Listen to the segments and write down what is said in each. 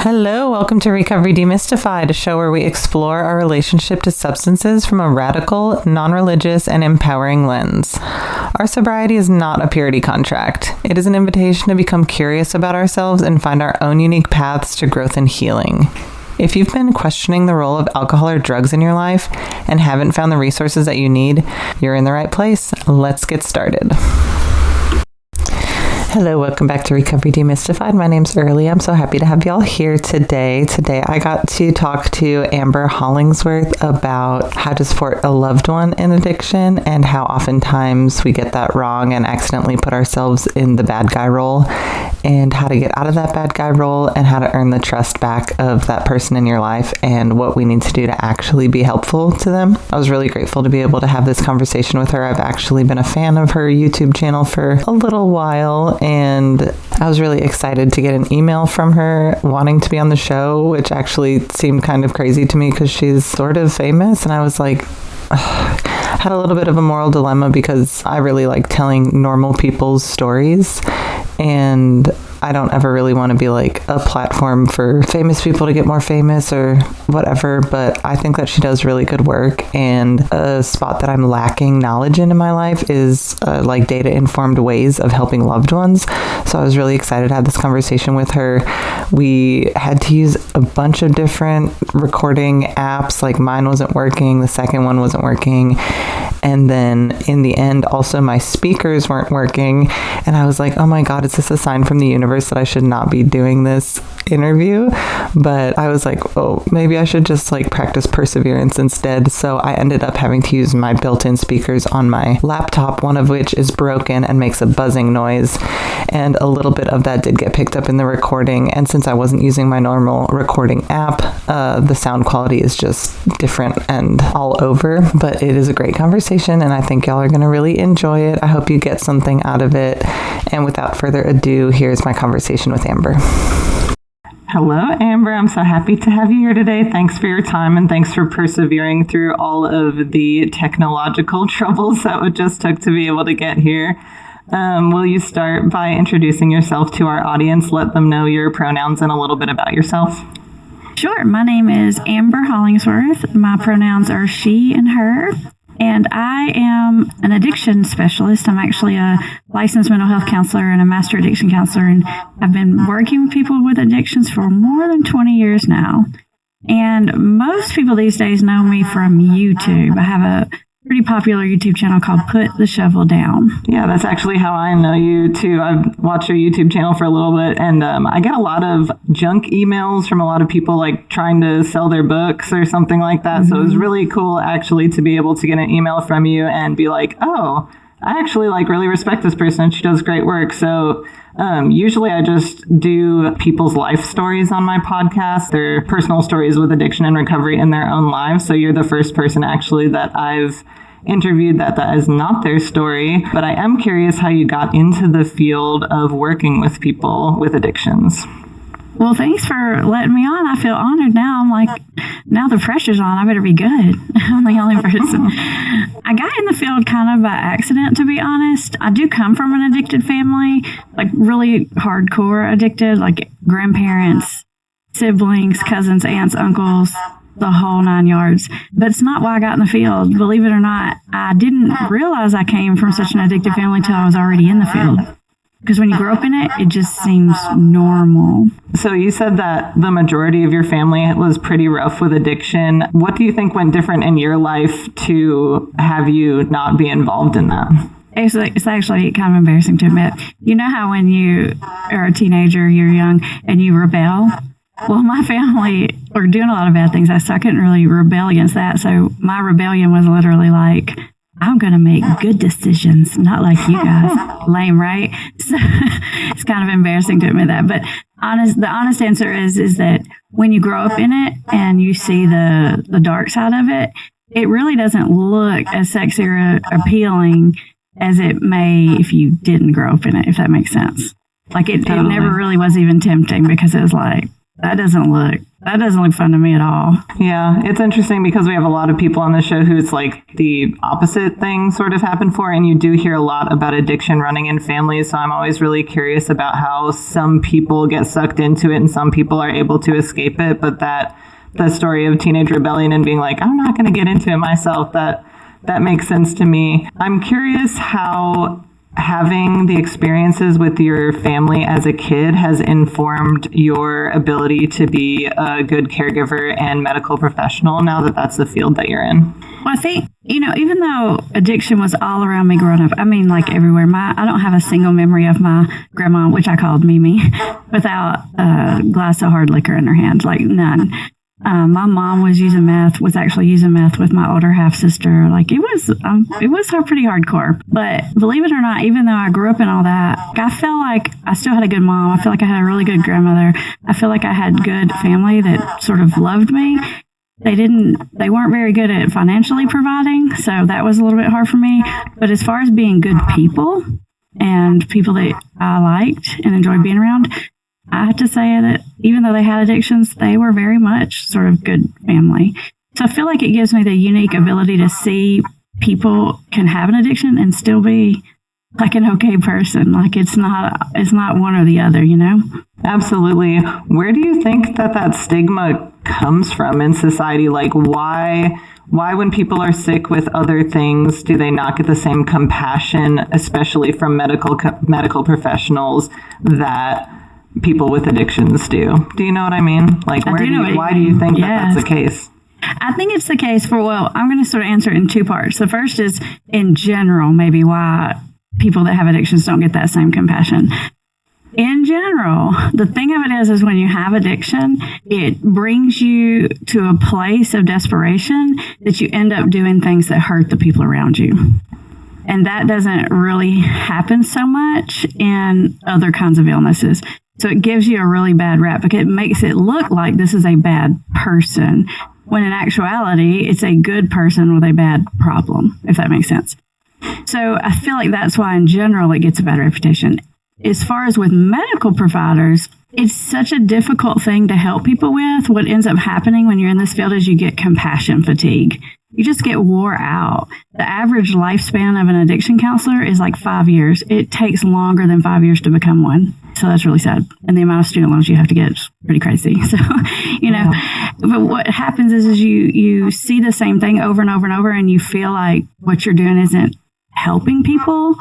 Hello, welcome to Recovery Demystified, a show where we explore our relationship to substances from a radical, non-religious, and empowering lens. Our sobriety is not a purity contract. It is an invitation to become curious about ourselves and find our own unique paths to growth and healing. If you've been questioning the role of alcohol or drugs in your life and haven't found the resources that you need, you're in the right place. Let's get started. Hello, welcome back to Recovery Demystified. My name's Early. I'm so happy to have y'all here today. Today I got to talk to Amber Hollingsworth about how to support a loved one in addiction and how oftentimes we get that wrong and accidentally put ourselves in the bad guy role, and how to get out of that bad guy role and how to earn the trust back of that person in your life and what we need to do to actually be helpful to them. I was really grateful to be able to have this conversation with her. I've actually been a fan of her YouTube channel for a little while, and I was really excited to get an email from her wanting to be on the show, which actually seemed kind of crazy to me because she's sort of famous, and I was like, had a little bit of a moral dilemma because I really like telling normal people's stories, and I don't ever really want to be like a platform for famous people to get more famous or whatever, but I think that she does really good work, and a spot that I'm lacking knowledge in my life is like data-informed ways of helping loved ones. So I was really excited to have this conversation with her. We had to use a bunch of different recording apps, like mine wasn't working, the second one wasn't working, and then in the end also my speakers weren't working, and I was like, oh my god, is this a sign from the universe that I should not be doing this interview? But I was like, oh, maybe I should just like practice perseverance instead. So I ended up having to use my built-in speakers on my laptop, one of which is broken and makes a buzzing noise, and a little bit of that did get picked up in the recording. And since I wasn't using my normal recording app, the sound quality is just different and all over, but it is a great conversation and I think y'all are going to really enjoy it. I hope you get something out of it. And without further ado, here's my conversation with Amber. Hello, Amber. I'm so happy to have you here today. Thanks for your time and thanks for persevering through all of the technological troubles that it just took to be able to get here. Will you start by introducing yourself to our audience? Let them know your pronouns and a little bit about yourself. Sure. My name is Amber Hollingsworth. My pronouns are she and her. And I am an addiction specialist. I'm actually a licensed mental health counselor and a master addiction counselor. And I've been working with people with addictions for more than 20 years now. And most people these days know me from YouTube. I have a pretty popular YouTube channel called Put the Shovel Down. Yeah, that's actually how I know you too. I've watched your YouTube channel for a little bit, and I get a lot of junk emails from a lot of people like trying to sell their books or something like that. Mm-hmm. So it was really cool actually to be able to get an email from you and be like, oh, I actually like really respect this person. She does great work. So usually I just do people's life stories on my podcast, their personal stories with addiction and recovery in their own lives. So you're the first person actually that I've interviewed that is not their story. But I am curious how you got into the field of working with people with addictions. Well, thanks for letting me on. I feel honored now. I'm like, now the pressure's on. I better be good. I'm the only person. I got in the field kind of by accident, to be honest. I do come from an addicted family, like really hardcore addicted, like grandparents, siblings, cousins, aunts, uncles, the whole 9 yards. But it's not why I got in the field. Believe it or not, I didn't realize I came from such an addicted family until I was already in the field. Because when you grow up in it, it just seems normal. So you said that the majority of your family was pretty rough with addiction. What do you think went different in your life to have you not be involved in that? It's actually kind of embarrassing to admit. You know how when you are a teenager, you're young, and you rebel? Well, my family were doing a lot of bad things, so I couldn't really rebel against that. So my rebellion was literally like, I'm going to make good decisions, not like you guys. Lame, right? So it's kind of embarrassing to admit that. But the honest answer is that when you grow up in it and you see the dark side of it, it really doesn't look as sexy or appealing as it may if you didn't grow up in it, if that makes sense. Like it never really was even tempting because it was like, that doesn't look that doesn't look fun to me at all. Yeah, it's interesting because we have a lot of people on the show who it's like the opposite thing sort of happened for, and you do hear a lot about addiction running in families, so I'm always really curious about how some people get sucked into it and some people are able to escape it, but the story of teenage rebellion and being like, I'm not going to get into it myself, that makes sense to me. I'm curious how having the experiences with your family as a kid has informed your ability to be a good caregiver and medical professional now that that's the field that you're in. Well, I think, even though addiction was all around me growing up, I mean, like everywhere, I don't have a single memory of my grandma, which I called Mimi, without a glass of hard liquor in her hand, like none. My mom was actually using meth with my older half sister. Like it was pretty hardcore. But believe it or not, even though I grew up in all that, I felt like I still had a good mom. I feel like I had a really good grandmother. I feel like I had good family that sort of loved me. They weren't very good at financially providing, so that was a little bit hard for me. But as far as being good people and people that I liked and enjoyed being around, I have to say that even though they had addictions, they were very much sort of good family. So I feel like it gives me the unique ability to see people can have an addiction and still be like an okay person. Like it's not one or the other, Absolutely. Where do you think that stigma comes from in society? Like why when people are sick with other things, do they not get the same compassion, especially from medical professionals, that people with addictions do? Do you know what I mean? Like, why do you think that's the case? I think it's the case I'm going to sort of answer it in two parts. The first is in general, maybe why people that have addictions don't get that same compassion. In general, the thing of it is when you have addiction, it brings you to a place of desperation that you end up doing things that hurt the people around you. And that doesn't really happen so much in other kinds of illnesses. So it gives you a really bad rap because it makes it look like this is a bad person, when in actuality, it's a good person with a bad problem, if that makes sense. So I feel like that's why in general it gets a bad reputation. As far as with medical providers, it's such a difficult thing to help people with. What ends up happening when you're in this field is you get compassion fatigue. You just get wore out. The average lifespan of an addiction counselor is like 5 years. It takes longer than 5 years to become one. So that's really sad. And the amount of student loans you have to get is pretty crazy. So, but what happens is you see the same thing over and over and over, and you feel like what you're doing isn't helping people.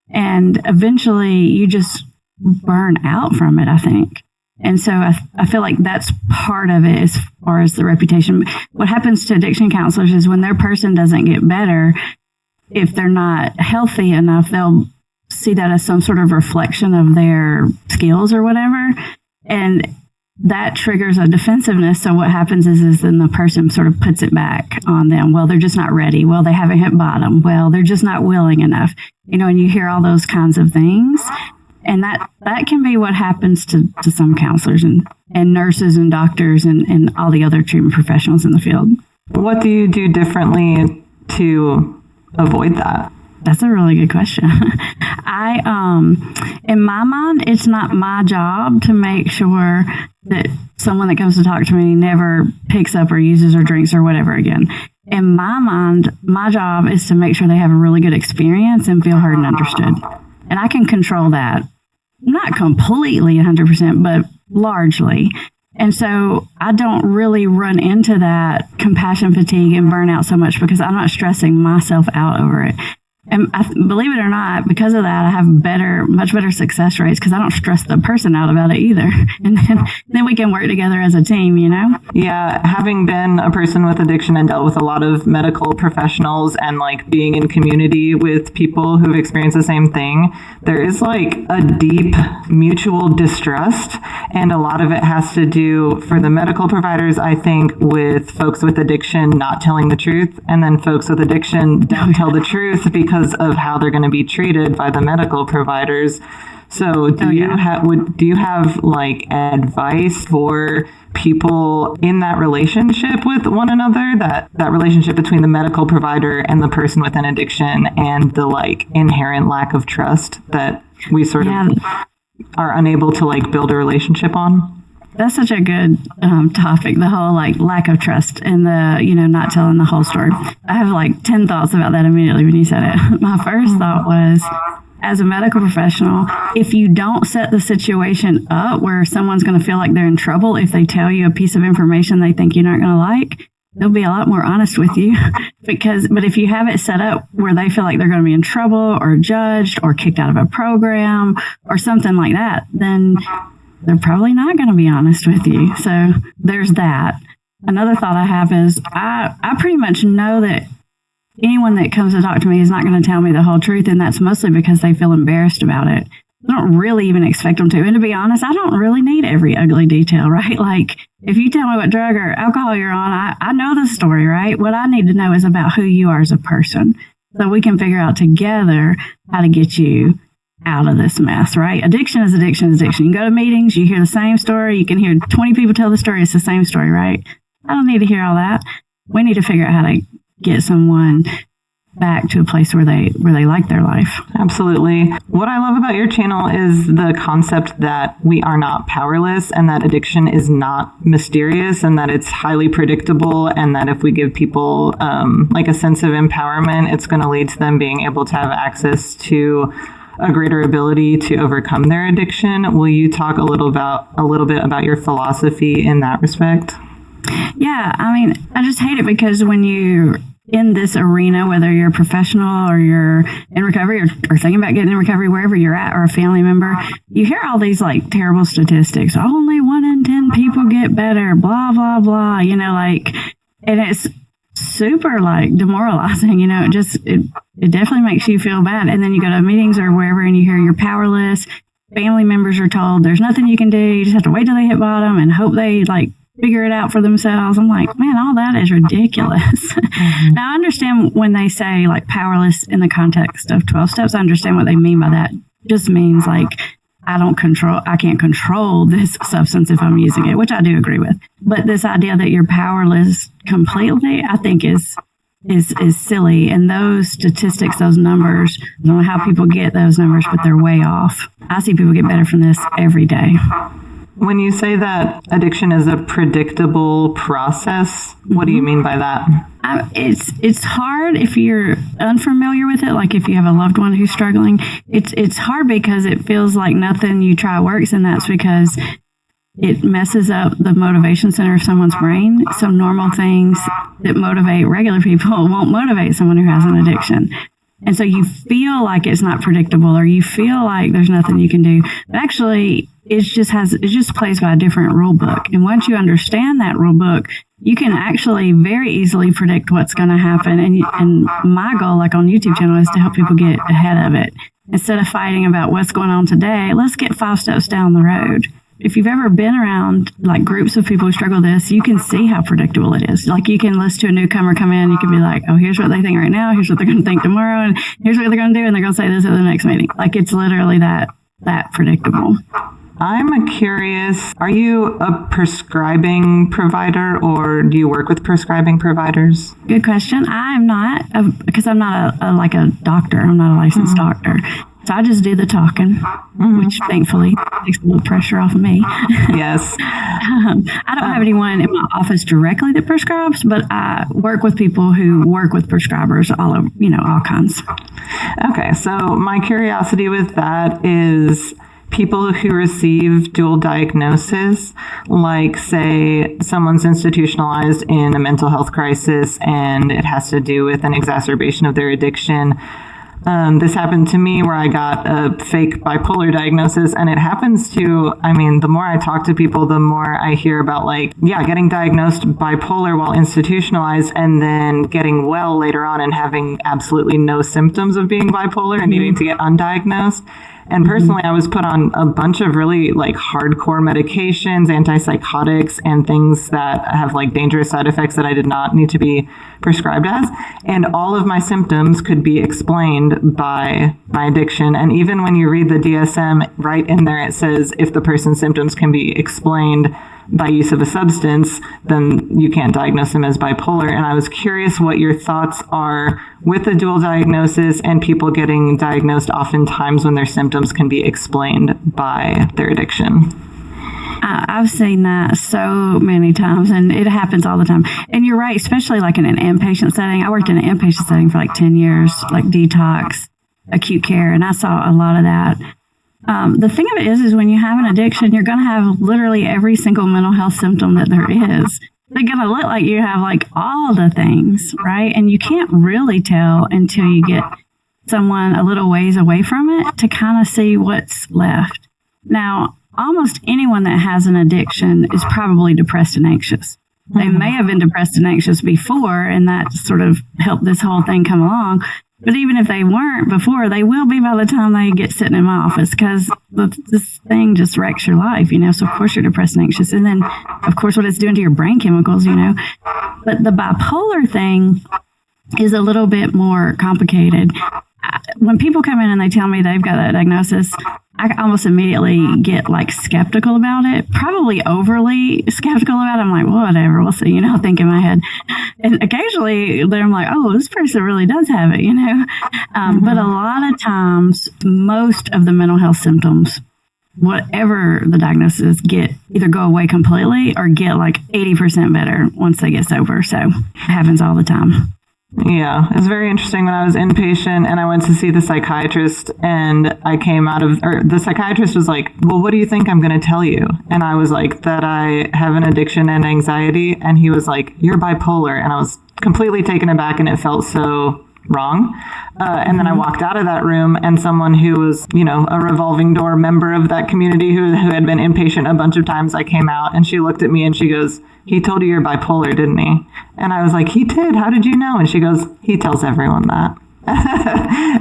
And eventually you just burn out from it, I think. And so I feel like that's part of it as far as the reputation. What happens to addiction counselors is when their person doesn't get better, if they're not healthy enough, they'll see that as some sort of reflection of their skills or whatever. And that triggers a defensiveness. So what happens is then the person sort of puts it back on them. Well, they're just not ready. Well, they haven't hit bottom. Well, they're just not willing enough. And you hear all those kinds of things. And that can be what happens to some counselors and nurses and doctors and all the other treatment professionals in the field. What do you do differently to avoid that? That's a really good question. In my mind, it's not my job to make sure that someone that comes to talk to me never picks up or uses or drinks or whatever again. In my mind, my job is to make sure they have a really good experience and feel heard and understood. And I can control that. Not completely 100%, but largely. And so I don't really run into that compassion fatigue and burnout so much because I'm not stressing myself out over it. And believe it or not, because of that, I have much better success rates because I don't stress the person out about it either. And then we can work together as a team, Yeah, having been a person with addiction and dealt with a lot of medical professionals and like being in community with people who've experienced the same thing, there is like a deep mutual distrust. And a lot of it has to do, for the medical providers, I think, with folks with addiction not telling the truth. And then folks with addiction don't tell the truth because of how they're going to be treated by the medical providers. So do you have like advice for people in that relationship with one another, that relationship between the medical provider and the person with an addiction and the like inherent lack of trust that we sort of are unable to like build a relationship on? That's such a good topic, the whole like lack of trust and the, not telling the whole story. I have like 10 thoughts about that immediately when you said it. My first thought was, as a medical professional, if you don't set the situation up where someone's going to feel like they're in trouble if they tell you a piece of information they think you're not going to like, they'll be a lot more honest with you. But if you have it set up where they feel like they're going to be in trouble or judged or kicked out of a program or something like that, then they're probably not going to be honest with you. So there's that. Another thought I have is I pretty much know that anyone that comes to talk to me is not going to tell me the whole truth, and that's mostly because they feel embarrassed about it. I don't really even expect them to. And to be honest, I don't really need every ugly detail, right? Like, if you tell me what drug or alcohol you're on, I know the story, right? What I need to know is about who you are as a person, so we can figure out together how to get you out of this mess, right? Addiction is addiction is addiction. You can go to meetings, you hear the same story. You can hear 20 people tell the story. It's the same story, right? I don't need to hear all that. We need to figure out how to get someone back to a place where they like their life. Absolutely. What I love about your channel is the concept that we are not powerless, and that addiction is not mysterious, and that it's highly predictable, and that if we give people like a sense of empowerment, it's going to lead to them being able to have access to a greater ability to overcome their addiction. Will you talk a little bit about your philosophy in that respect? Yeah, I mean, I just hate it because when you're in this arena, whether you're a professional or you're in recovery or thinking about getting in recovery, wherever you're at, or a family member, you hear all these like terrible statistics. Only 1 in 10 people get better, blah, blah, blah, and it's super like demoralizing, it definitely makes you feel bad. And then you go to meetings or wherever and you hear you're powerless. Family members are told there's nothing you can do. You just have to wait till they hit bottom and hope they like figure it out for themselves. I'm like, man, all that is ridiculous. Mm-hmm. Now, I understand when they say like powerless in the context of 12 steps, I understand what they mean by that. It just means like, I can't control this substance if I'm using it, which I do agree with. But this idea that you're powerless completely, I think is silly. And those statistics, those numbers, I don't know how people get those numbers, but they're way off. I see people get better from this every day. When you say that addiction is a predictable process, what do you mean by that? It's hard if you're unfamiliar with it. Like if you have a loved one who's struggling, it's hard because it feels like nothing you try works, and that's because it messes up the motivation center of someone's brain. So normal things that motivate regular people won't motivate someone who has an addiction. And so you feel like it's not predictable, or you feel like there's nothing you can do. But actually, it just plays by a different rule book. And once you understand that rule book, you can actually very easily predict what's going to happen. And my goal, like on YouTube channel, is to help people get ahead of it. Instead of fighting about what's going on today, let's get 5 steps down the road. If you've ever been around like groups of people who struggle with this, you can see how predictable it is. Like you can listen to a newcomer come in, you can be like, oh, here's what they think right now, here's what they're going to think tomorrow, and here's what they're going to do, and they're going to say this at the next meeting. Like it's literally that predictable. I'm curious, are you a prescribing provider, or do you work with prescribing providers? Good question. I'm not, because I'm not a doctor. I'm not a licensed doctor. So I just do the talking, which thankfully takes a little pressure off of me. Yes. I don't have anyone in my office directly that prescribes, but I work with people who work with prescribers, all kinds. Okay. So my curiosity with that is people who receive dual diagnosis, like say someone's institutionalized in a mental health crisis and it has to do with an exacerbation of their addiction. This happened to me where I got a fake bipolar diagnosis, and it happens to, the more I talk to people, the more I hear about getting diagnosed bipolar while institutionalized and then getting well later on and having absolutely no symptoms of being bipolar and needing to get undiagnosed. And personally, I was put on a bunch of really hardcore medications, antipsychotics, and things that have dangerous side effects that I did not need to be prescribed as. And all of my symptoms could be explained by my addiction. And even when you read the DSM, right in there, it says if the person's symptoms can be explained by use of a substance, then you can't diagnose them as bipolar. And I was curious what your thoughts are with the dual diagnosis and people getting diagnosed oftentimes when their symptoms can be explained by their addiction. I've seen that so many times, and it happens all the time. And you're right, especially like in an inpatient setting. I worked in an inpatient setting for like 10 years, like detox, acute care, and I saw a lot of that. The thing of it is when you have an addiction, you're going to have literally every single mental health symptom that there is. They're going to look like you have like all the things, right? And you can't really tell until you get someone a little ways away from it to kind of see what's left. Now, almost anyone that has an addiction is probably depressed and anxious. They may have been depressed and anxious before, and that sort of helped this whole thing come along. But even if they weren't before, they will be by the time they get sitting in my office, because this thing just wrecks your life, So of course you're depressed and anxious. And then, of course, what it's doing to your brain chemicals, But the bipolar thing is a little bit more complicated. When people come in and they tell me they've got that diagnosis, I almost immediately get like skeptical about it, probably overly skeptical about it. I'm like, whatever, we'll see, I think in my head. And occasionally I'm like, oh, this person really does have it, But a lot of times, most of the mental health symptoms, whatever the diagnosis, either go away completely or get like 80% better once they get sober. So it happens all the time. Yeah, it's very interesting. When I was inpatient and I went to see the psychiatrist, and I came out of, or the psychiatrist was like, well, what do you think I'm going to tell you? And I was like, that I have an addiction and anxiety. And he was like, you're bipolar. And I was completely taken aback, and it felt so wrong. And then I walked out of that room, and someone who was, a revolving door member of that community who had been inpatient a bunch of times, I came out, and she looked at me and she goes, he told you you're bipolar, didn't he? And I was like, he did. How did you know? And she goes, he tells everyone that.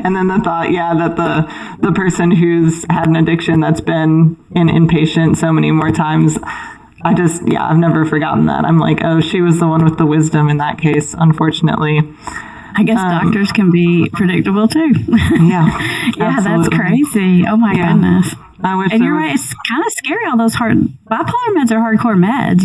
And then the thought, that the person who's had an addiction that's been in inpatient so many more times, I've never forgotten that. I'm like, oh, she was the one with the wisdom in that case, unfortunately. I guess doctors can be predictable too. Yeah. Yeah, that's crazy. Oh my goodness. And you're right, it's kind of scary, all those bipolar meds are hardcore meds,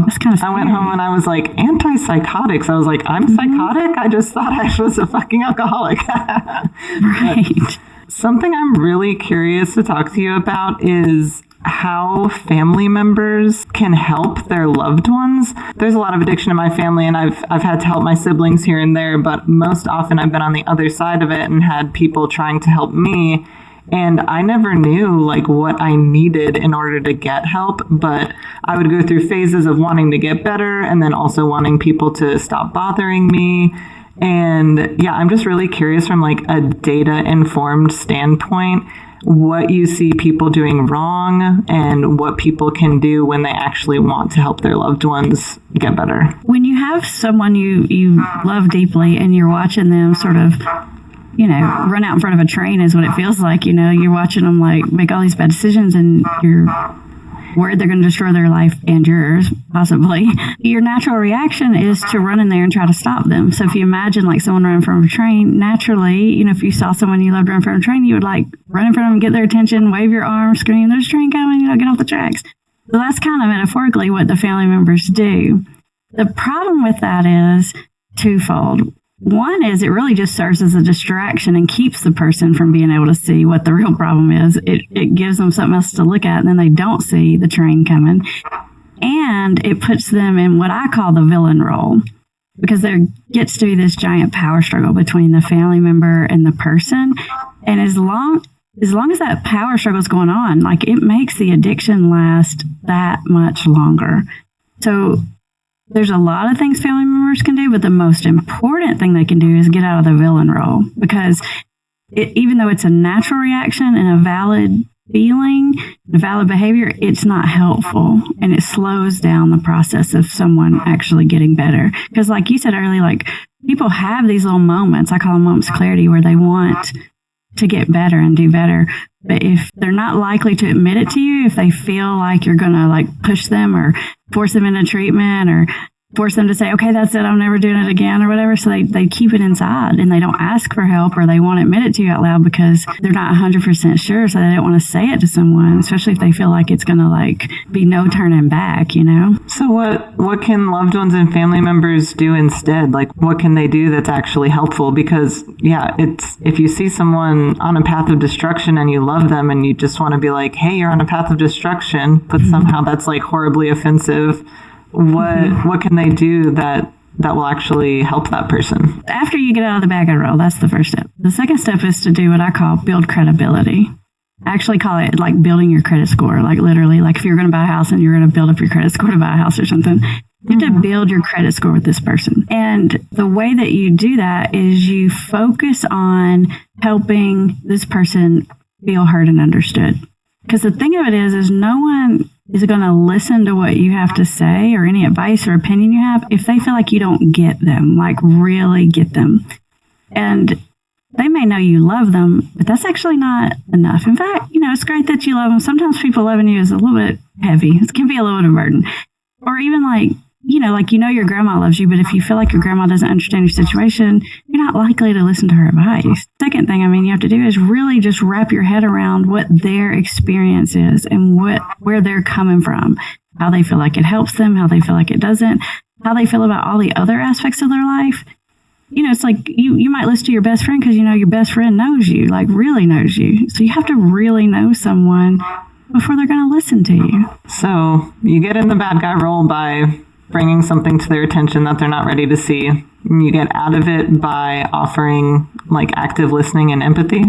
it's kind of scary. I went home and I was like, antipsychotics. I was like, I'm psychotic? I just thought I was a fucking alcoholic. Right. Something I'm really curious to talk to you about is how family members can help their loved ones. There's a lot of addiction in my family, and I've had to help my siblings here and there, but most often I've been on the other side of it and had people trying to help me. And I never knew what I needed in order to get help, but I would go through phases of wanting to get better and then also wanting people to stop bothering me. And I'm just really curious from a data-informed standpoint, what you see people doing wrong and what people can do when they actually want to help their loved ones get better. When you have someone you love deeply and you're watching them sort of run out in front of a train is what it feels like. You're watching them make all these bad decisions, and you're worried they're going to destroy their life and yours, possibly. Your natural reaction is to run in there and try to stop them. So if you imagine someone running in front of a train, naturally, if you saw someone you loved run in front of a train, you would run in front of them, get their attention, wave your arm, scream, there's a train coming, get off the tracks. So that's kind of metaphorically what the family members do. The problem with that is twofold. One is it really just serves as a distraction and keeps the person from being able to see what the real problem is. It gives them something else to look at, and then they don't see the train coming. And it puts them in what I call the villain role, because there gets to be this giant power struggle between the family member and the person. And as long as that power struggle is going on, it makes the addiction last that much longer. So there's a lot of things family members can do, but the most important thing they can do is get out of the villain role, because even though it's a natural reaction and a valid feeling, a valid behavior, it's not helpful, and it slows down the process of someone actually getting better. Because like you said earlier, people have these little moments, I call them moments of clarity, where they want to get better and do better. But if they're not likely to admit it to you, if they feel like you're going to push them or force them into treatment or force them to say, okay, that's it, I'm never doing it again or whatever. So they keep it inside and they don't ask for help, or they won't admit it to you out loud because they're not 100% sure. So they don't want to say it to someone, especially if they feel like it's going to like be no turning back, you know? So what can loved ones and family members do instead? Like, what can they do that's actually helpful? Because it's, if you see someone on a path of destruction and you love them and you just want to be like, hey, you're on a path of destruction, but somehow that's like horribly offensive. What can they do that will actually help that person? After you get out of the bag and roll, that's the first step. The second step is to do what I call build credibility. I actually call it like building your credit score, like literally, like if you're going to buy a house and you're going to build up your credit score to buy a house or something, you have to build your credit score with this person. And the way that you do that is you focus on helping this person feel heard and understood. Because the thing of it is no one is going to listen to what you have to say or any advice or opinion you have if they feel like you don't get them, like really get them. And they may know you love them, but that's actually not enough. In fact, it's great that you love them. Sometimes people loving you is a little bit heavy. It can be a little bit of a burden. Or even like your grandma loves you, but if you feel like your grandma doesn't understand your situation, you're not likely to listen to her advice. Second thing, you have to do is really just wrap your head around what their experience is and where they're coming from, how they feel like it helps them, how they feel like it doesn't, how they feel about all the other aspects of their life. It's like you might listen to your best friend because your best friend knows you, like really knows you. So you have to really know someone before they're going to listen to you. So you get in the bad guy role by bringing something to their attention that they're not ready to see. And you get out of it by offering like active listening and empathy.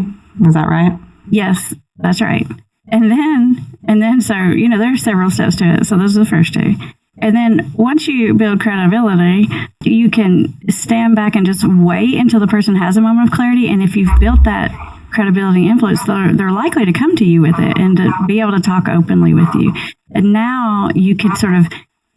Is that right? Yes, that's right. And then so, there are several steps to it. So those are the first two. And then once you build credibility, you can stand back and just wait until the person has a moment of clarity. And if you've built that credibility influence, they're likely to come to you with it and to be able to talk openly with you. And now you can sort of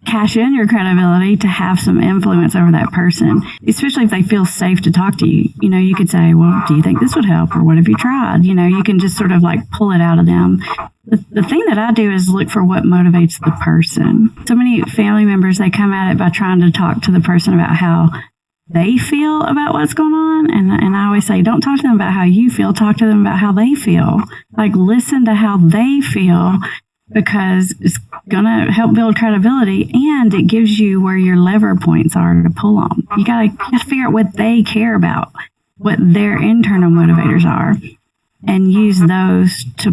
cash in your credibility to have some influence over that person, especially if they feel safe to talk to you. You could say, well, do you think this would help? Or what have you tried? You can just sort of like pull it out of them. The thing that I do is look for what motivates the person. So many family members, they come at it by trying to talk to the person about how they feel about what's going on. And I always say, don't talk to them about how you feel. Talk to them about how they feel. Like, listen to how they feel, because it's going to help build credibility, and it gives you where your lever points are to pull on. You got to figure out what they care about, what their internal motivators are, and use those to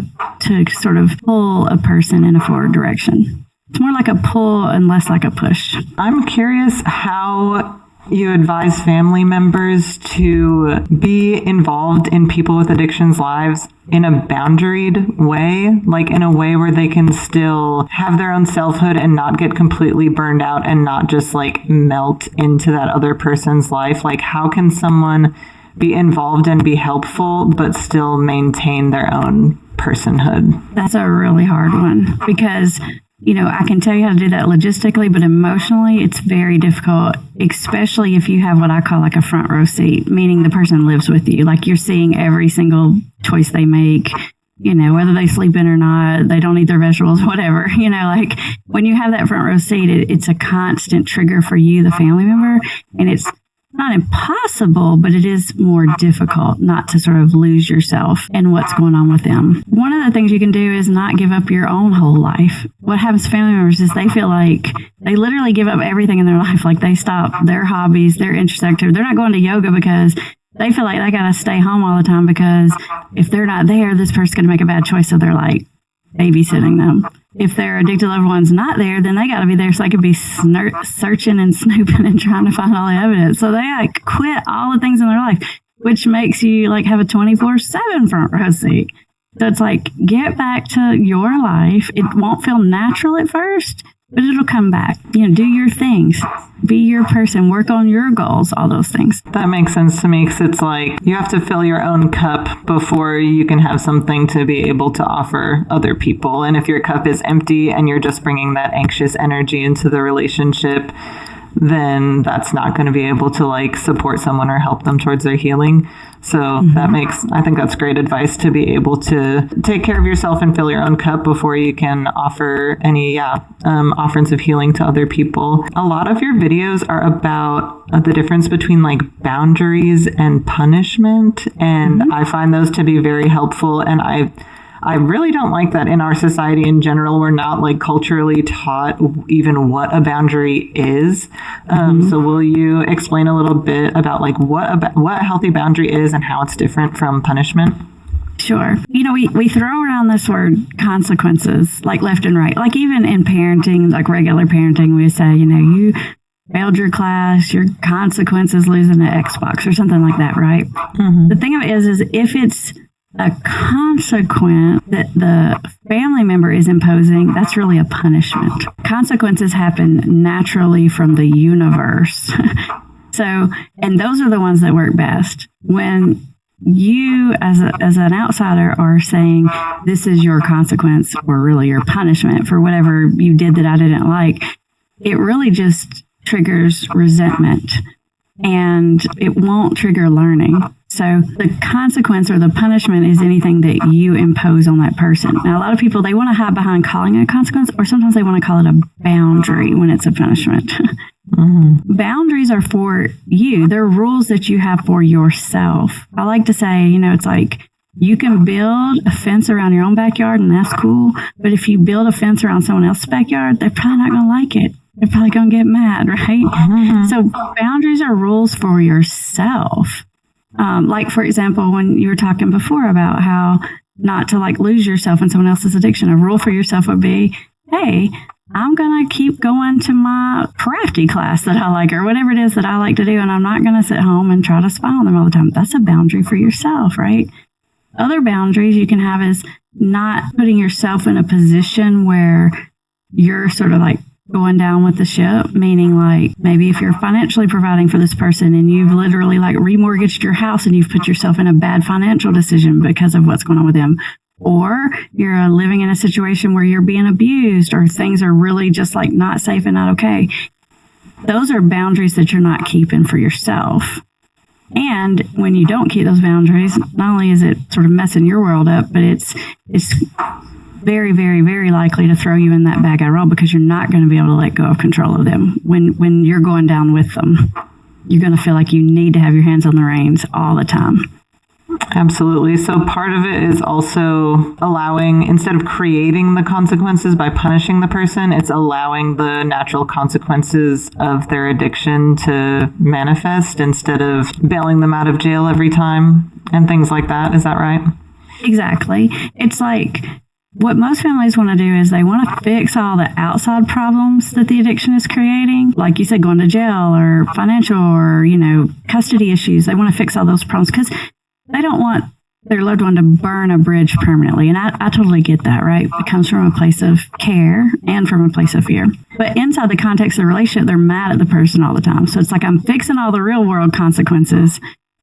sort of pull a person in a forward direction. It's more like a pull and less like a push. I'm curious how you advise family members to be involved in people with addictions' lives in a boundaried way, like in a way where they can still have their own selfhood and not get completely burned out and not just like melt into that other person's life. Like, how can someone be involved and be helpful but still maintain their own personhood? That's a really hard one, because I can tell you how to do that logistically, but emotionally, it's very difficult, especially if you have what I call like a front row seat, meaning the person lives with you. Like, you're seeing every single choice they make, whether they sleep in or not, they don't eat their vegetables, whatever. Like, when you have that front row seat, it's a constant trigger for you, the family member, and it's not impossible, but it is more difficult not to sort of lose yourself in what's going on with them. One of the things you can do is not give up your own whole life. What happens to family members is they feel like they literally give up everything in their life. Like, they stop their hobbies, their interest activity. They're not going to yoga because they feel like they got to stay home all the time, because if they're not there, this person's going to make a bad choice. So they're like babysitting them. If their addicted loved one's not there, then they got to be there so they could be searching and snooping and trying to find all the evidence. So they like quit all the things in their life, which makes you like have a 24/7 front row seat. So it's like, get back to your life. It won't feel natural at first, but it'll come back. Do your things, be your person, work on your goals, all those things. That makes sense to me, because it's like you have to fill your own cup before you can have something to be able to offer other people. And if your cup is empty and you're just bringing that anxious energy into the relationship, then that's not going to be able to like support someone or help them towards their healing. So I think that's great advice, to be able to take care of yourself and fill your own cup before you can offer any offerings of healing to other people. A lot of your videos are about the difference between like boundaries and punishment, and I find those to be very helpful. And I really don't like that in our society in general. We're not like culturally taught even what a boundary is. So will you explain a little bit about like what a healthy boundary is and how it's different from punishment? Sure. You know, we throw around this word consequences like left and right. Like even in parenting, like regular parenting, we say, you know, you failed your class, your consequence is losing an Xbox or something like that, right? The thing of it is if it's a consequence that the family member is imposing, that's really a punishment. Consequences happen naturally from the universe. And those are the ones that work best. When you, as an outsider, are saying, this is your consequence, or really your punishment for whatever you did that I didn't like, it really just triggers resentment, and it won't trigger learning. So the consequence or the punishment is anything that you impose on that person. Now, a lot of people, they want to hide behind calling it a consequence, or sometimes they want to call it a boundary when it's a punishment. Boundaries are for you. They're rules that you have for yourself. I like to say, you know, it's like you can build a fence around your own backyard, and that's cool. But if you build a fence around someone else's backyard, they're probably not going to like it. They're probably going to get mad, right? So boundaries are rules for yourself. Like, for example, when you were talking before about how not to like lose yourself in someone else's addiction, a rule for yourself would be, hey, I'm going to keep going to my crafty class that I like, or whatever it is that I like to do, and I'm not going to sit home and try to spy on them all the time. That's a boundary for yourself, right? Other boundaries you can have is not putting yourself in a position where you're sort of like going down with the ship, meaning like maybe if you're financially providing for this person and you've literally like remortgaged your house and you've put yourself in a bad financial decision because of what's going on with them, or you're living in a situation where you're being abused, or things are really just like not safe and not okay. Those are boundaries that you're not keeping for yourself. And when you don't keep those boundaries, not only is it sort of messing your world up, but it's very, very, very likely to throw you in that bad guy role, because you're not going to be able to let go of control of them when you're going down with them. You're going to feel like you need to have your hands on the reins all the time. Absolutely. So part of it is also allowing, instead of creating the consequences by punishing the person, it's allowing the natural consequences of their addiction to manifest instead of bailing them out of jail every time and things like that. Is that right? Exactly. It's like what most families want to do is they want to fix all the outside problems that the addiction is creating. Like you said, going to jail or financial or, you know, custody issues. They want to fix all those problems because they don't want their loved one to burn a bridge permanently. And I totally get that, right? It comes from a place of care and from a place of fear. But inside the context of the relationship, they're mad at the person all the time. So it's like, I'm fixing all the real world consequences.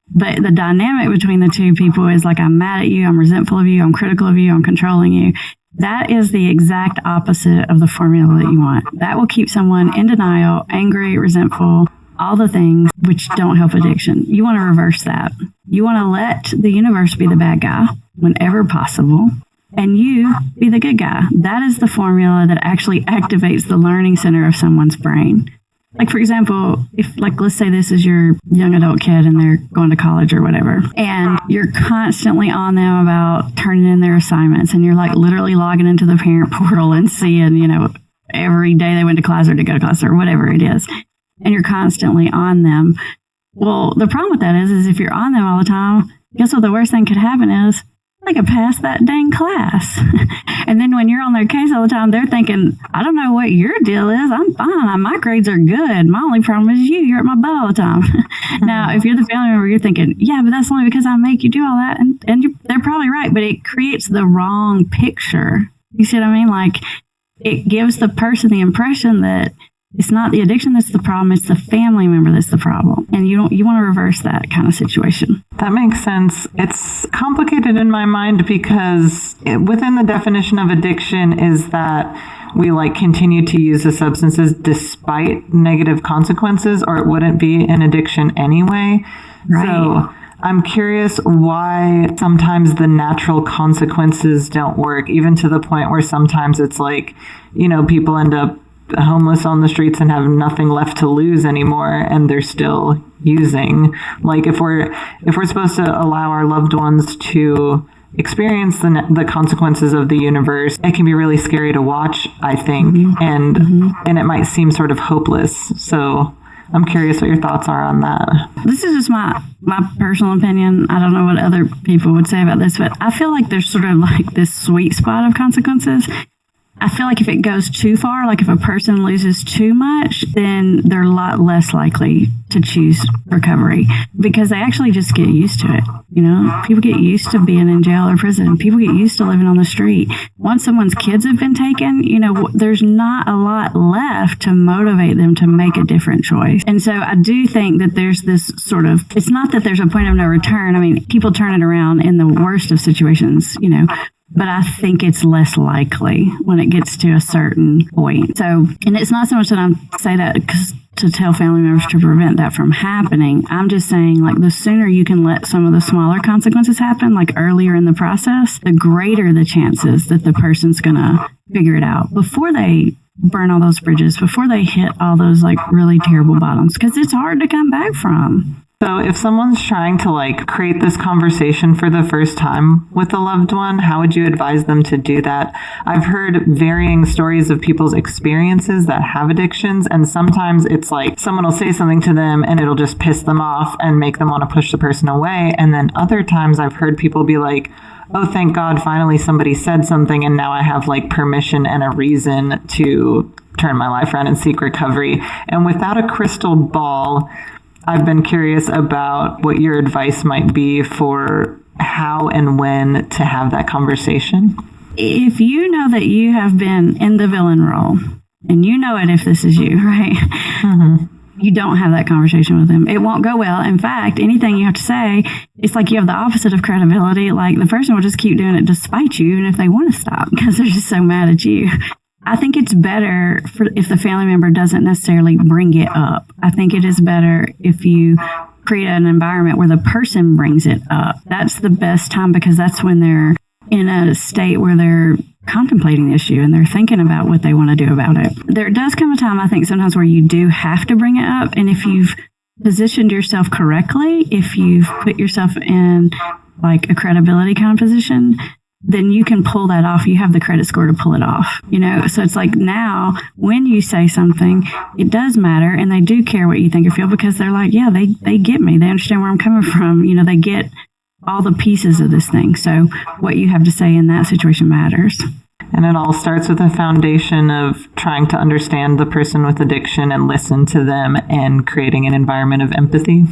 But the dynamic between the two people is like, I'm mad at you, I'm resentful of you, I'm critical of you, I'm controlling you. That is the exact opposite of the formula that you want. That will keep someone in denial, angry, resentful, all the things which don't help addiction. You want to reverse that. You want to let the universe be the bad guy whenever possible, and you be the good guy. That is the formula that actually activates the learning center of someone's brain. Like, for example, if, like, let's say this is your young adult kid and they're going to college or whatever, and you're constantly on them about turning in their assignments, and you're like literally logging into the parent portal and seeing, you know, every day they went to class or to go to class or whatever it is, and you're constantly on them. Well, the problem with that is if you're on them all the time, guess what the worst thing could happen is they could pass that dang class. And then when you're on their case all the time, they're thinking, I don't know what your deal is. I'm fine. My grades are good. My only problem is you're at my butt all the time. Now, if you're the family member, you're thinking, yeah, but that's only because I make you do all that. And they're probably right, but it creates the wrong picture. You see what I mean? Like, it gives the person the impression that it's not the addiction that's the problem, it's the family member that's the problem. And you want to reverse that kind of situation. That makes sense. It's complicated in my mind because within the definition of addiction is that we continue to use the substances despite negative consequences, or it wouldn't be an addiction anyway. Right. So I'm curious why sometimes the natural consequences don't work, even to the point where sometimes it's people end up homeless on the streets and have nothing left to lose anymore, and they're still using. If we're supposed to allow our loved ones to experience the consequences of the universe, it can be really scary to watch, I think, and it might seem sort of hopeless. So I'm curious what your thoughts are on that. This is just my personal opinion. I don't know what other people would say about this, but I feel like there's sort of this sweet spot of consequences. I feel like if it goes too far, if a person loses too much, then they're a lot less likely to choose recovery because they actually just get used to it. People get used to being in jail or prison. People get used to living on the street. Once someone's kids have been taken, there's not a lot left to motivate them to make a different choice. And so I do think that there's this sort of, it's not that there's a point of no return. I mean, people turn it around in the worst of situations, but I think it's less likely when it gets to a certain point. So, and it's not so much that I'm saying that to tell family members to prevent that from happening. I'm just saying, the sooner you can let some of the smaller consequences happen, earlier in the process, the greater the chances that the person's going to figure it out before they burn all those bridges, before they hit all those really terrible bottoms, because it's hard to come back from. So if someone's trying to create this conversation for the first time with a loved one, how would you advise them to do that? I've heard varying stories of people's experiences that have addictions, and sometimes it's someone will say something to them and it'll just piss them off and make them want to push the person away. And then other times I've heard people be like, oh, thank God, finally somebody said something, and now I have permission and a reason to turn my life around and seek recovery. And without a crystal ball, I've been curious about what your advice might be for how and when to have that conversation. If you know that you have been in the villain role, and you know it if this is you, right? Mm-hmm. You don't have that conversation with them. It won't go well. In fact, anything you have to say, it's you have the opposite of credibility. The person will just keep doing it despite you, even if they want to stop, because they're just so mad at you. I think it's better if the family member doesn't necessarily bring it up. I think it is better if you create an environment where the person brings it up. That's the best time, because that's when they're in a state where they're contemplating the issue and they're thinking about what they want to do about it. There does come a time, I think, sometimes where you do have to bring it up. And if you've positioned yourself correctly, if you've put yourself in a credibility kind of position, then you can pull that off. You have the credit score to pull it off, So it's now when you say something, it does matter, and they do care what you think or feel, because they're yeah, they get me. They understand where I'm coming from. They get all the pieces of this thing. So what you have to say in that situation matters. And it all starts with a foundation of trying to understand the person with addiction and listen to them and creating an environment of empathy.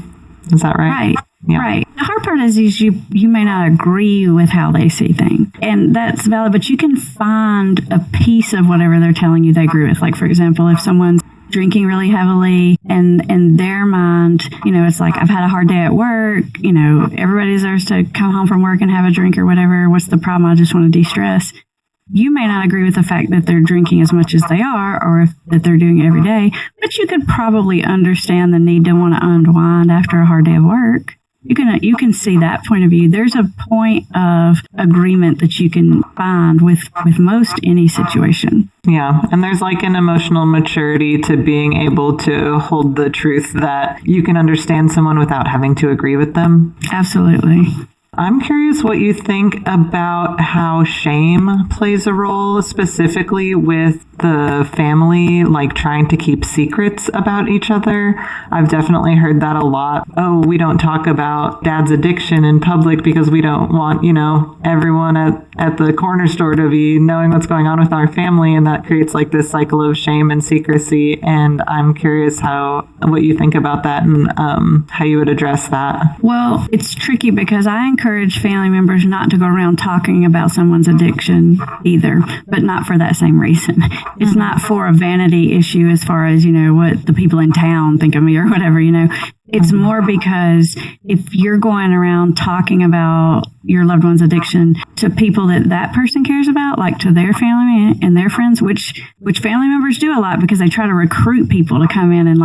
Is that right? Right. Yeah. Right. The hard part is you may not agree with how they see things, and that's valid, but you can find a piece of whatever they're telling you they agree with. For example, if someone's drinking really heavily and in their mind, it's I've had a hard day at work, everybody deserves to come home from work and have a drink or whatever. What's the problem? I just want to de-stress. You may not agree with the fact that they're drinking as much as they are, or that they're doing it every day, but you could probably understand the need to want to unwind after a hard day of work. You can see that point of view. There's a point of agreement that you can find with most any situation. Yeah, and there's an emotional maturity to being able to hold the truth that you can understand someone without having to agree with them. Absolutely. I'm curious what you think about how shame plays a role, specifically with the family, trying to keep secrets about each other. I've definitely heard that a lot. Oh, we don't talk about Dad's addiction in public because we don't want, everyone at the corner store to be knowing what's going on with our family. And that creates this cycle of shame and secrecy. And I'm curious what you think about that and how you would address that. Well, it's tricky because I encourage family members not to go around talking about someone's addiction either, but not for that same reason. It's not for a vanity issue as far as, what the people in town think of me or whatever, It's more because if you're going around talking about your loved one's addiction to people that person cares about, like to their family and their friends, which family members do a lot because they try to recruit people to come in and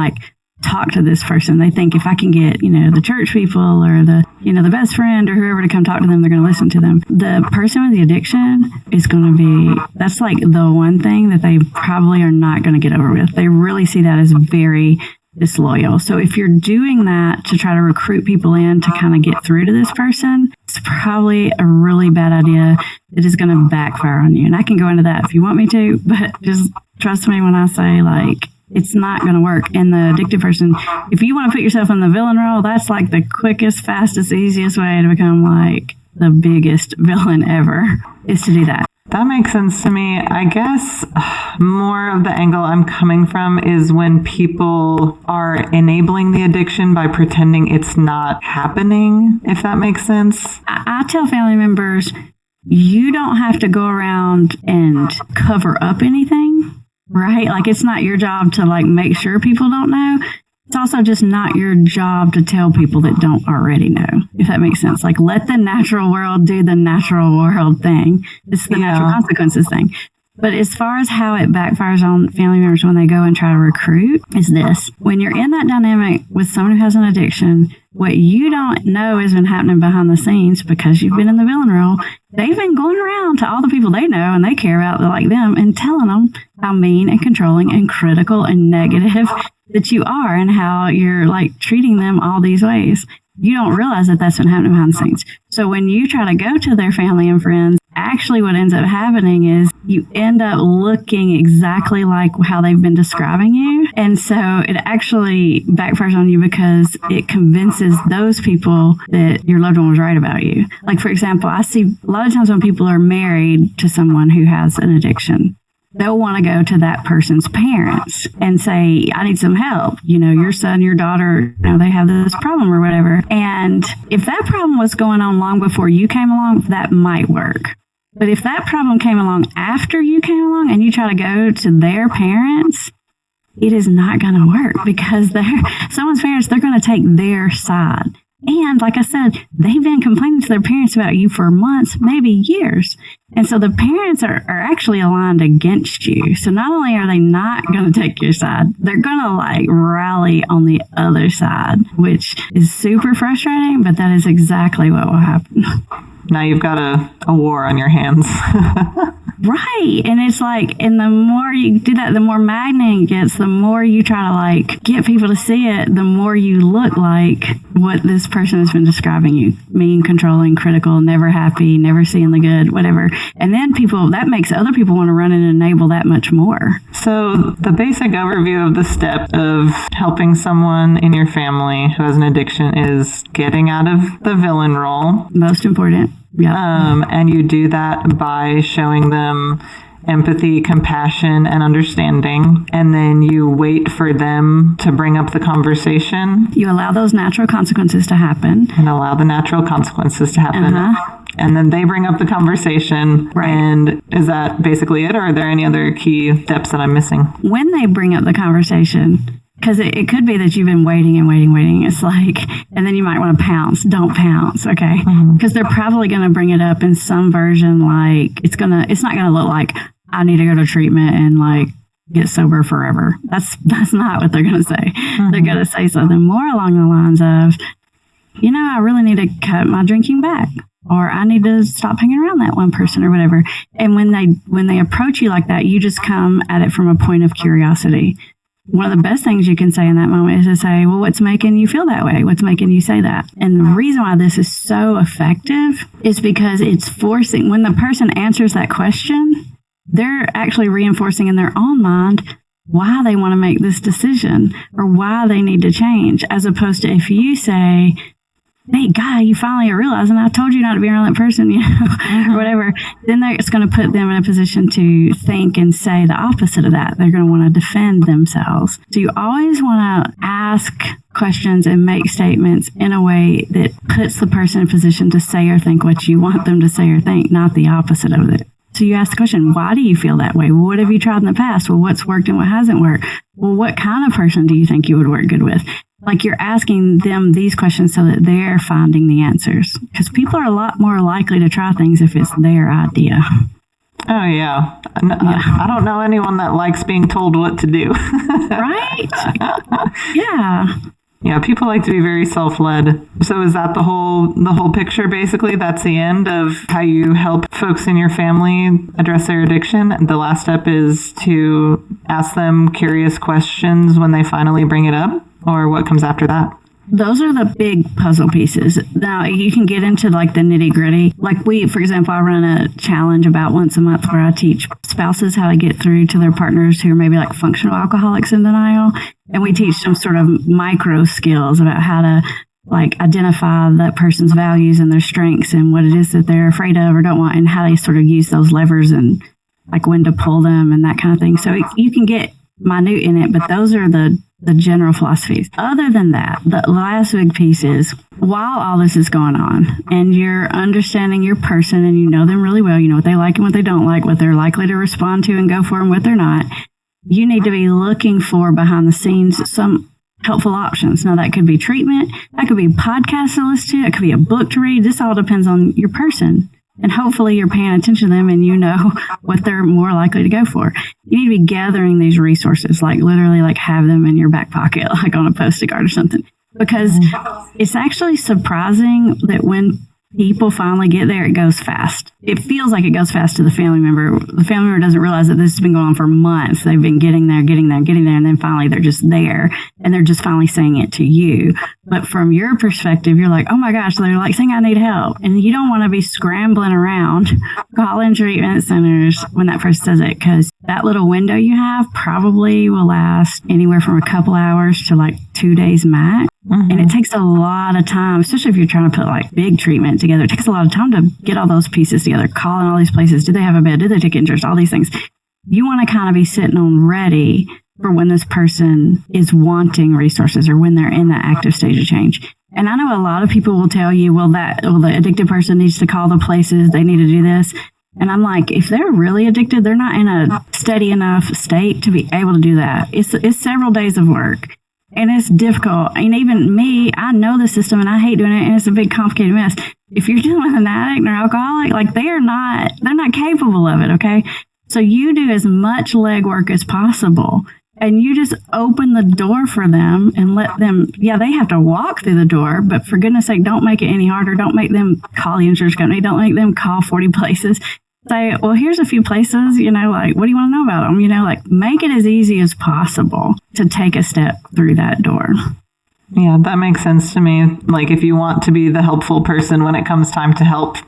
talk to this person. They think if I can get, the church people or the best friend or whoever to come talk to them, they're going to listen to them. The person with the addiction is going to be, that's the one thing that they probably are not going to get over with. They really see that as very disloyal. So if you're doing that to try to recruit people in to kind of get through to this person, it's probably a really bad idea. It is going to backfire on you. And I can go into that if you want me to, but just trust me when I say it's not going to work. And the addicted person, if you want to put yourself in the villain role, that's the quickest, fastest, easiest way to become the biggest villain ever is to do that. That makes sense to me. I guess more of the angle I'm coming from is when people are enabling the addiction by pretending it's not happening, if that makes sense. I tell family members, you don't have to go around and cover up anything. Right? It's not your job to make sure people don't know. It's also just not your job to tell people that don't already know, if that makes sense. Let the natural world do the natural world thing. It's the natural consequences thing. But as far as how it backfires on family members when they go and try to recruit is this. When you're in that dynamic with someone who has an addiction, what you don't know has been happening behind the scenes because you've been in the villain role. They've been going around to all the people they know and they care about that like them and telling them how mean and controlling and critical and negative that you are and how you're treating them all these ways. You don't realize that that's been happening behind the scenes. So when you try to go to their family and friends, actually what ends up happening is you end up looking exactly like how they've been describing you. And so it actually backfires on you because it convinces those people that your loved one was right about you. For example, I see a lot of times when people are married to someone who has an addiction, they'll want to go to that person's parents and say, I need some help. Your son, your daughter, they have this problem or whatever. And if that problem was going on long before you came along, that might work. But if that problem came along after you came along and you try to go to their parents, it is not going to work because someone's parents, they're going to take their side. And like I said, they've been complaining to their parents about you for months, maybe years. And so the parents are actually aligned against you. So not only are they not going to take your side, they're going to rally on the other side, which is super frustrating, but that is exactly what will happen. Now you've got a war on your hands. Right. And it's and the more you do that, the more maddening it gets, the more you try to get people to see it, the more you look like what this person has been describing you. Mean, controlling, critical, never happy, never seeing the good, whatever. And then that makes other people want to run and enable that much more. So the basic overview of the step of helping someone in your family who has an addiction is getting out of the villain role. Most important. Yeah. And you do that by showing them empathy, compassion, and understanding. And then you wait for them to bring up the conversation. You allow those natural consequences to happen. And allow the natural consequences to happen. And then they bring up the conversation. Right. And is that basically it? Or are there any other key steps that I'm missing? When they bring up the conversation, because it could be that you've been waiting and waiting. It's and then you might want to pounce. Don't pounce, okay? Because they're probably going to bring it up in some version it's not going to look like, I need to go to treatment and get sober forever. That's not what they're going to say. They're going to say something more along the lines of, I really need to cut my drinking back. Or I need to stop hanging around that one person or whatever. And when they approach you like that, you just come at it from a point of curiosity. One of the best things you can say in that moment is to say, well, what's making you feel that way? What's making you say that? And the reason why this is so effective is because it's forcing, when the person answers that question, they're actually reinforcing in their own mind why they want to make this decision or why they need to change, as opposed to if you say, hey, guy, you finally are realizing I told you not to be around that person, or whatever, then it's going to put them in a position to think and say the opposite of that. They're going to want to defend themselves. So you always want to ask questions and make statements in a way that puts the person in a position to say or think what you want them to say or think, not the opposite of it. So you ask the question, why do you feel that way? Well, what have you tried in the past? Well, what's worked and what hasn't worked? Well, what kind of person do you think you would work good with? Like, you're asking them these questions so that they're finding the answers. Because people are a lot more likely to try things if it's their idea. Oh, yeah. I don't know anyone that likes being told what to do. Right? Yeah. Yeah, people like to be very self-led. So is that the whole picture, basically? That's the end of how you help folks in your family address their addiction? The last step is to ask them curious questions when they finally bring it up? Or what comes after that? Those are the big puzzle pieces. Now, you can get into like the nitty gritty. Like for example, I run a challenge about once a month where I teach spouses how to get through to their partners who are maybe like functional alcoholics in denial. And we teach them sort of micro skills about how to like identify that person's values and their strengths and what it is that they're afraid of or don't want, and how they sort of use those levers and like when to pull them and that kind of thing. So you can get minute in it, but those are the general philosophies. Other than that, the last big piece is, while all this is going on and you're understanding your person and you know them really well, you know what they like and what they don't like, what they're likely to respond to and go for and what they're not, you need to be looking for behind the scenes some helpful options. Now, that could be treatment, that could be podcasts to listen to, it could be a book to read. This all depends on your person. And hopefully you're paying attention to them and you know what they're more likely to go for. You need to be gathering these resources, like literally like have them in your back pocket, like on a Post-it card or something. Because it's actually surprising that when people finally get there, it goes fast. It feels like it goes fast to the family member. The family member doesn't realize that this has been going on for months. They've been getting there, and then finally they're just there, and they're just finally saying it to you. But from your perspective, you're like, oh my gosh, they're like saying I need help. And you don't want to be scrambling around calling treatment centers when that person says it, because that little window you have probably will last anywhere from a couple hours to like 2 days max. Mm-hmm. And it takes a lot of time, especially if you're trying to put like big treatment together. It takes a lot of time to get all those pieces together, calling all these places. Do they have a bed? Do they take interest? All these things. You want to kind of be sitting on ready for when this person is wanting resources or when they're in that active stage of change. And I know a lot of people will tell you, the addicted person needs to call the places, they need to do this. And I'm like, if they're really addicted, they're not in a steady enough state to be able to do that. It's several days of work. And it's difficult. And even me, I know the system and I hate doing it, and it's a big complicated mess. If you're dealing with an addict or alcoholic, like they're not capable of it, okay? So you do as much legwork as possible, and you just open the door for them and let them, they have to walk through the door, but for goodness sake, don't make it any harder. Don't make them call the insurance company. Don't make them call 40 places. Say, well, here's a few places, like, what do you want to know about them? Like, make it as easy as possible to take a step through that door. Yeah, that makes sense to me. Like, if you want to be the helpful person when it comes time to help,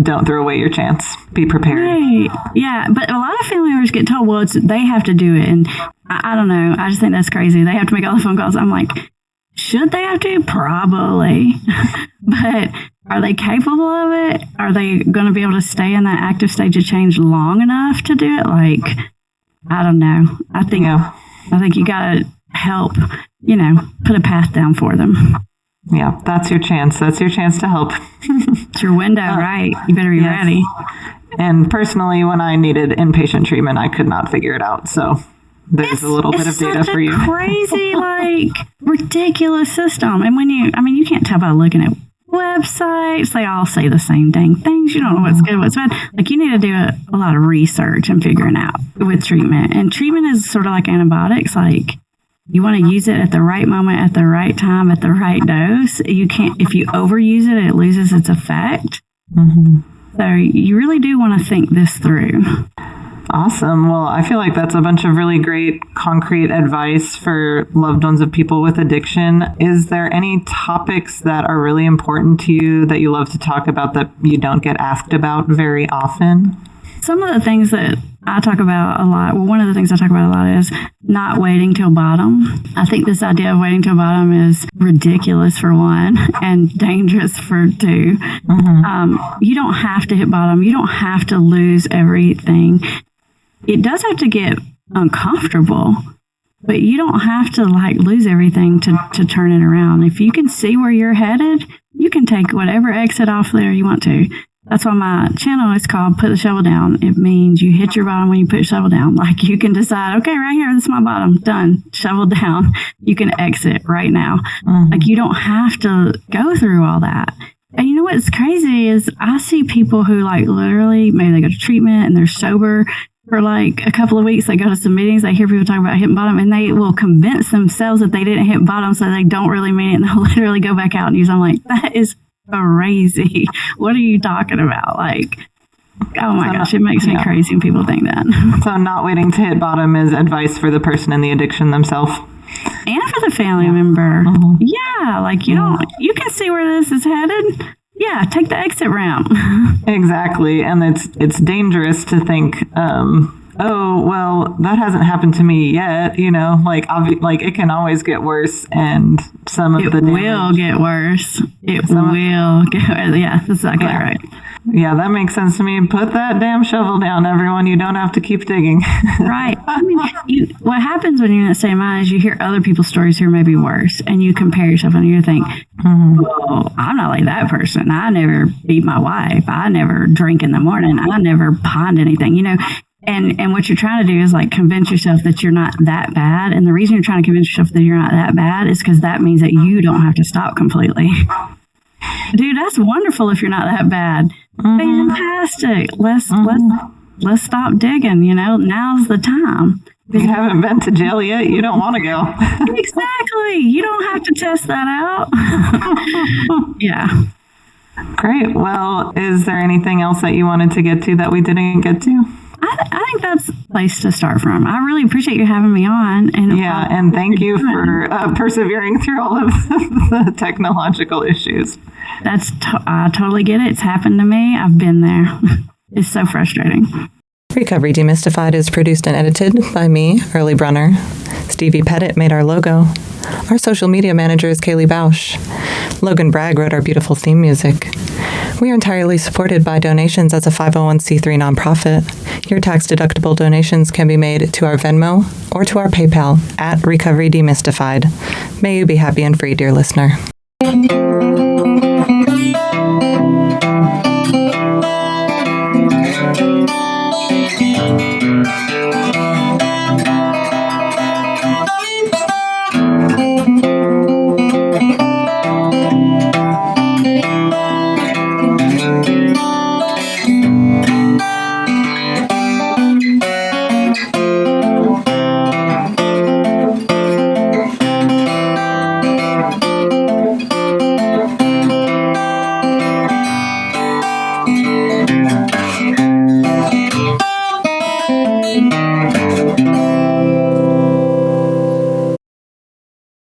don't throw away your chance. Be prepared. Right. Yeah, but a lot of family members get told, well, they have to do it. And I don't know. I just think that's crazy. They have to make all the phone calls. I'm like, should they have to? Probably. But are they capable of it? Are they going to be able to stay in that active stage of change long enough to do it? Like, I don't know. I think you got to help, put a path down for them. Yeah, that's your chance. That's your chance to help. It's your window, right? You better be ready. And personally, when I needed inpatient treatment, I could not figure it out. So there's a little bit of data for you. Crazy, ridiculous system. And you can't tell by looking at websites. They all say the same dang things. You don't know what's good, what's bad. Like, you need to do a lot of research and figuring out with treatment. And treatment is sort of like antibiotics. Like, you want to use it at the right moment, at the right time, at the right dose. You can't, if you overuse it, it loses its effect. Mm-hmm. So you really do want to think this through. Awesome. Well, I feel like that's a bunch of really great concrete advice for loved ones of people with addiction. Is there any topics that are really important to you that you love to talk about that you don't get asked about very often? Some of the things that I talk about a lot, one of the things I talk about a lot is not waiting till bottom. I think this idea of waiting till bottom is ridiculous for one and dangerous for two. Mm-hmm. You don't have to hit bottom. You don't have to lose everything. It does have to get uncomfortable, but you don't have to lose everything to turn it around. If you can see where you're headed, you can take whatever exit off there you want to. That's why my channel is called Put the Shovel Down. It means you hit your bottom when you put your shovel down. Like you can decide, okay, right here, this is my bottom. Done. Shovel down. You can exit right now. Like you don't have to go through all that. And you know what's crazy is I see people who like literally, maybe they go to treatment and they're sober for like a couple of weeks. They go to some meetings, they hear people talk about hitting bottom, and they will convince themselves that they didn't hit bottom, so they don't really mean it, and they'll literally go back out and use. I'm like, that is crazy. What are you talking about? Like, oh my gosh, it makes me crazy when people think that. So not waiting to hit bottom is advice for the person in the addiction themselves. And for the family member. Yeah, like you you can see where this is headed. Yeah, take the exit ramp. Exactly. And it's dangerous to think, oh, well, that hasn't happened to me yet. You know, like it can always get worse. And some of it will get worse. It will get worse. Yeah, that's exactly right. Yeah, that makes sense to me. Put that damn shovel down, everyone. You don't have to keep digging. Right. I mean, what happens when you're in that state of mind is you hear other people's stories who are maybe worse, and you compare yourself and you think, well, I'm not like that person. I never beat my wife. I never drink in the morning. I never pawned anything, you know. And what you're trying to do is like convince yourself that you're not that bad. And the reason you're trying to convince yourself that you're not that bad is because that means that you don't have to stop completely. Dude, that's wonderful if you're not that bad. Fantastic. Let's stop digging, you know. Now's the time. You haven't been to jail yet. You don't want to go. Exactly. You don't have to test that out. Yeah. Great. Well, is there anything else that you wanted to get to that we didn't get to? I think that's a place to start from. I really appreciate you having me on. And thank you for persevering through all of the technological issues. I totally get it. It's happened to me. I've been there. It's so frustrating. Recovery Demystified is produced and edited by me, Early Brunner. Stevie Petet made our logo. Our social media manager is Kaylee Bausch. Logan Bragg wrote our beautiful theme music. We are entirely supported by donations as a 501c3 nonprofit. Your tax-deductible donations can be made to our Venmo or to our PayPal at Recovery Demystified. May you be happy and free, dear listener.